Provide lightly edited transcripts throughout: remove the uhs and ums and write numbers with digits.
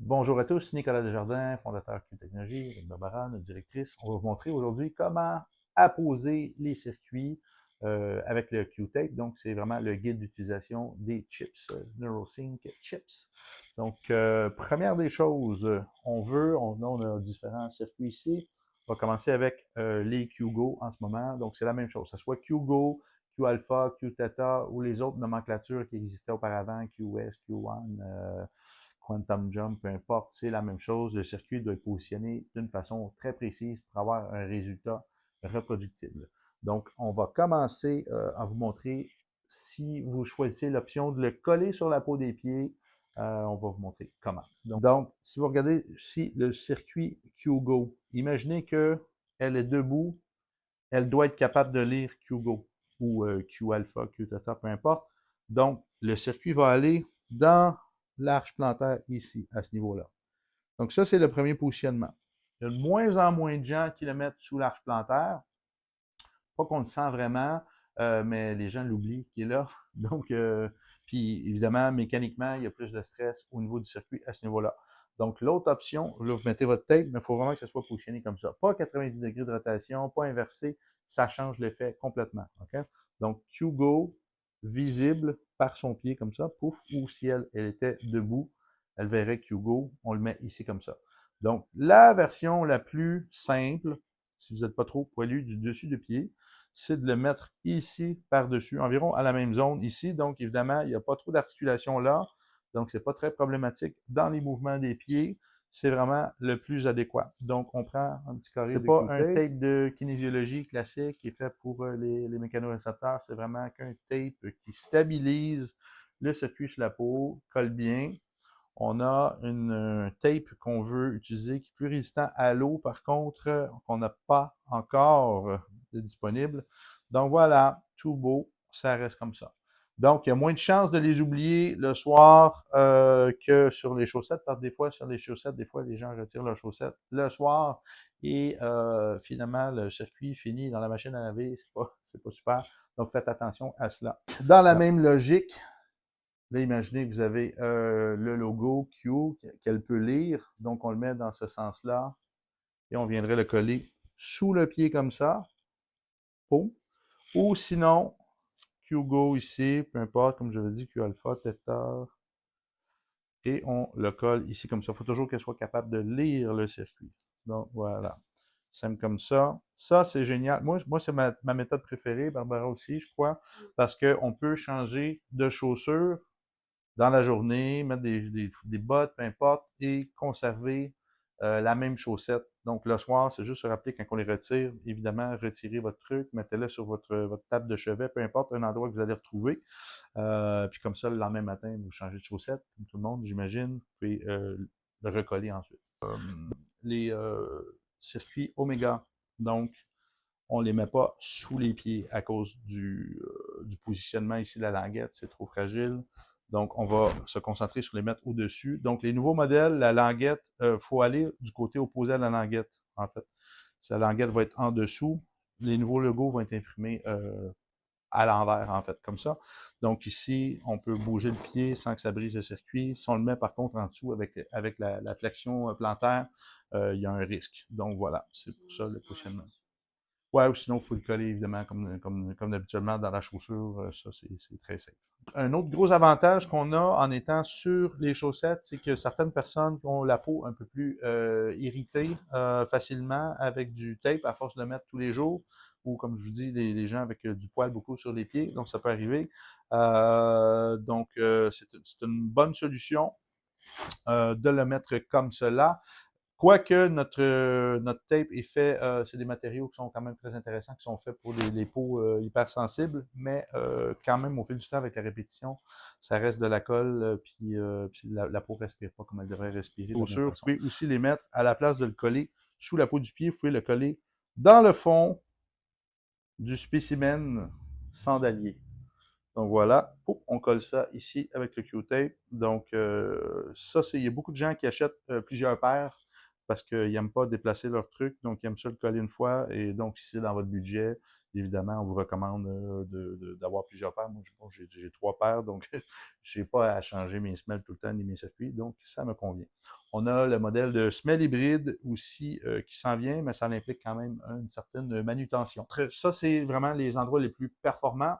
Bonjour à tous, Nicolas Desjardins, fondateur Q Technologies, avec Barbara, notre directrice. On va vous montrer aujourd'hui comment apposer les circuits avec le Q-Tape. Donc, c'est vraiment le guide d'utilisation des chips, NeuroSync chips. Donc, première des choses, on a différents circuits ici. On va commencer avec les QGO en ce moment. Donc, c'est la même chose, que ce soit QGO, Q-Alpha, Q-Theta ou les autres nomenclatures qui existaient auparavant, QS, Q1, Quantum Jump, peu importe, c'est la même chose. Le circuit doit être positionné d'une façon très précise pour avoir un résultat reproductible. Donc, on va commencer à vous montrer si vous choisissez l'option de le coller sur la peau des pieds. On va vous montrer comment. Donc, si vous regardez ici le circuit QGO, imaginez qu'elle est debout, elle doit être capable de lire QGO ou Q-alpha, Q-theta, peu importe. Donc, le circuit va aller dans l'arche plantaire ici, à ce niveau-là. Donc, ça, c'est le premier positionnement. Il y a de moins en moins de gens qui le mettent sous l'arche plantaire. Pas qu'on le sent vraiment, mais les gens l'oublient qu'il est là. Donc, puis évidemment, mécaniquement, il y a plus de stress au niveau du circuit à ce niveau-là. Donc, l'autre option, là, vous mettez votre tape, mais il faut vraiment que ce soit positionné comme ça. Pas 90 degrés de rotation, pas inversé, ça change l'effet complètement. Okay? Donc, QGO, visible par son pied comme ça, pouf, ou si elle était debout, elle verrait QGO, on le met ici comme ça. Donc, la version la plus simple, si vous n'êtes pas trop poilu du dessus du pied, c'est de le mettre ici par-dessus, environ à la même zone ici. Donc, évidemment, il n'y a pas trop d'articulation là. Donc, c'est pas très problématique. Dans les mouvements des pieds, c'est vraiment le plus adéquat. Donc, on prend un petit carré de Q-tape. C'est pas un tape de kinésiologie classique qui est fait pour les mécanorécepteurs. C'est vraiment qu'un tape qui stabilise le circuit sur la peau, colle bien. On a une tape qu'on veut utiliser qui est plus résistant à l'eau, par contre, qu'on n'a pas encore disponible. Donc voilà, tout beau, ça reste comme ça. Donc, il y a moins de chances de les oublier le soir que sur les chaussettes, parce que des fois, sur les chaussettes, des fois, les gens retirent leurs chaussettes le soir et finalement, le circuit finit dans la machine à laver. C'est pas super. Donc, faites attention à cela. Dans la même logique, là, imaginez que vous avez le logo Q qu'elle peut lire. Donc, on le met dans ce sens-là et on viendrait le coller sous le pied comme ça. Boum. Ou sinon, QGO ici, peu importe, comme je l'ai dit, Q alpha, theta. Et on le colle ici comme ça. Il faut toujours qu'elle soit capable de lire le circuit. Donc, voilà. Simple comme ça. Ça, c'est génial. Moi c'est ma méthode préférée, Barbara aussi, je crois, parce qu'on peut changer de chaussure dans la journée, mettre des bottes, peu importe, et conserver la même chaussette. Donc, le soir, c'est juste se rappeler quand on les retire, évidemment, retirez votre truc, mettez-le sur votre table de chevet, peu importe, un endroit que vous allez retrouver. Puis comme ça, le lendemain matin, vous changez de chaussette, comme tout le monde, j'imagine, puis le recoller ensuite. Les circuits Omega, donc, on ne les met pas sous les pieds à cause du positionnement ici de la languette, c'est trop fragile. Donc, on va se concentrer sur les mettre au-dessus. Donc, les nouveaux modèles, la languette, faut aller du côté opposé à la languette, en fait. La languette va être en dessous. Les nouveaux logos vont être imprimés à l'envers, en fait, comme ça. Donc, ici, on peut bouger le pied sans que ça brise le circuit. Si on le met, par contre, en dessous avec la flexion plantaire, il y a un risque. Donc, voilà, c'est pour ça le positionnement. Ouais, ou sinon, vous pouvez le coller, évidemment, comme habituellement dans la chaussure. Ça, c'est très safe. Un autre gros avantage qu'on a en étant sur les chaussettes, c'est que certaines personnes ont la peau un peu plus irritée facilement avec du tape à force de le mettre tous les jours, ou comme je vous dis, les gens avec du poil beaucoup sur les pieds, donc ça peut arriver. C'est une bonne solution de le mettre comme cela. Quoique notre tape est fait, c'est des matériaux qui sont quand même très intéressants, qui sont faits pour les peaux hypersensibles, mais quand même, au fil du temps, avec la répétition, ça reste de la colle, puis la peau ne respire pas comme elle devrait respirer de la même façon. Vous pouvez aussi les mettre, à la place de le coller sous la peau du pied, vous pouvez le coller dans le fond du spécimen sandalier. Donc voilà, on colle ça ici avec le Q-tape. Donc ça, il y a beaucoup de gens qui achètent plusieurs paires parce qu'ils n'aiment pas déplacer leur truc, donc ils aiment ça le coller une fois. Et donc, si c'est dans votre budget, évidemment, on vous recommande d'avoir plusieurs paires. Moi, bon, j'ai 3 paires, donc je n'ai pas à changer mes semelles tout le temps ni mes circuits, donc ça me convient. On a le modèle de semelle hybride aussi qui s'en vient, mais ça implique quand même une certaine manutention. Ça, c'est vraiment les endroits les plus performants.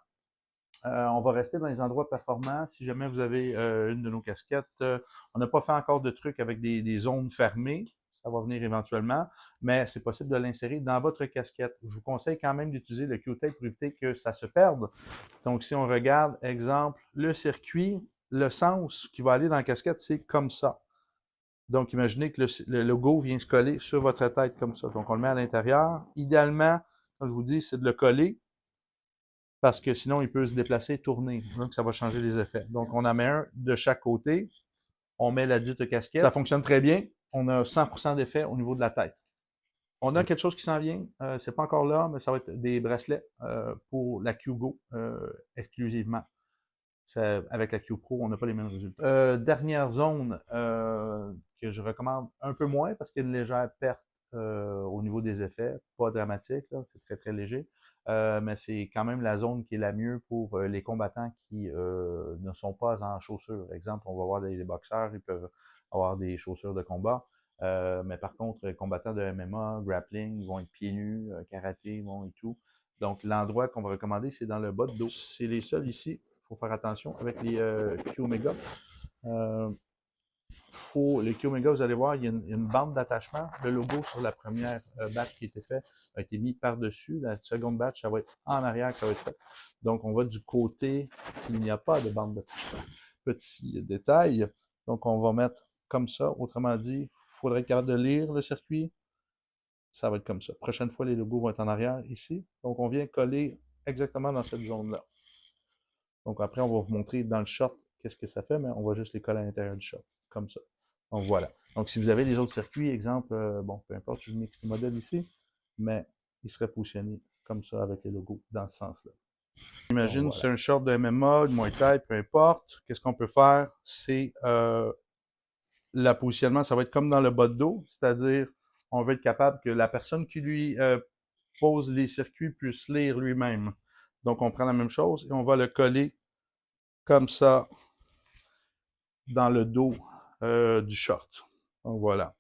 On va rester dans les endroits performants. Si jamais vous avez une de nos casquettes, on n'a pas fait encore de trucs avec des zones fermées. Ça va venir éventuellement, mais c'est possible de l'insérer dans votre casquette. Je vous conseille quand même d'utiliser le Q-tape pour éviter que ça se perde. Donc, si on regarde, exemple, le circuit, le sens qui va aller dans la casquette, c'est comme ça. Donc, imaginez que le logo vient se coller sur votre tête comme ça. Donc, on le met à l'intérieur. Idéalement, comme je vous dis, c'est de le coller parce que sinon, il peut se déplacer, tourner. Donc, ça va changer les effets. Donc, on en met un de chaque côté. On met la dite casquette. Ça fonctionne très bien. On a 100% d'effet au niveau de la tête. On a quelque chose qui s'en vient. C'est pas encore là, mais ça va être des bracelets pour la QGO exclusivement. Avec la Q Pro, on n'a pas les mêmes résultats. Dernière zone que je recommande un peu moins parce qu'il y a une légère perte au niveau des effets, pas dramatique, c'est très très léger, mais c'est quand même la zone qui est la mieux pour les combattants qui ne sont pas en chaussures. Exemple, on va voir des boxeurs, ils peuvent avoir des chaussures de combat, mais par contre, les combattants de MMA, grappling, ils vont être pieds nus, karaté, vont et tout. Donc, l'endroit qu'on va recommander, c'est dans le bas de dos. C'est les seuls ici. Il faut faire attention avec les Q-Omega. Les Q-Omega, vous allez voir, il y a une bande d'attachement. Le logo sur la première batch qui a été fait a été mis par-dessus. La seconde batch, ça va être en arrière que ça va être fait. Donc, on va du côté qu'il n'y a pas de bande d'attachement. Petit détail. Donc, on va mettre comme ça. Autrement dit, il faudrait être capable de lire le circuit. Ça va être comme ça. Prochaine fois, les logos vont être en arrière ici. Donc, on vient coller exactement dans cette zone-là. Donc après, on va vous montrer dans le short qu'est-ce que ça fait, mais on va juste les coller à l'intérieur du short, comme ça. Donc voilà. Donc si vous avez des autres circuits, exemple, bon, peu importe, je mixe le modèle ici, mais il serait positionné comme ça avec les logos dans ce sens-là. Imagine, voilà. C'est un short de MMA, de Muay Thai, peu importe. Qu'est-ce qu'on peut faire? C'est le positionnement, ça va être comme dans le bas de dos, c'est-à-dire on veut être capable que la personne qui lui pose les circuits puisse lire lui-même. Donc, on prend la même chose et on va le coller comme ça dans le dos du short. Donc, voilà.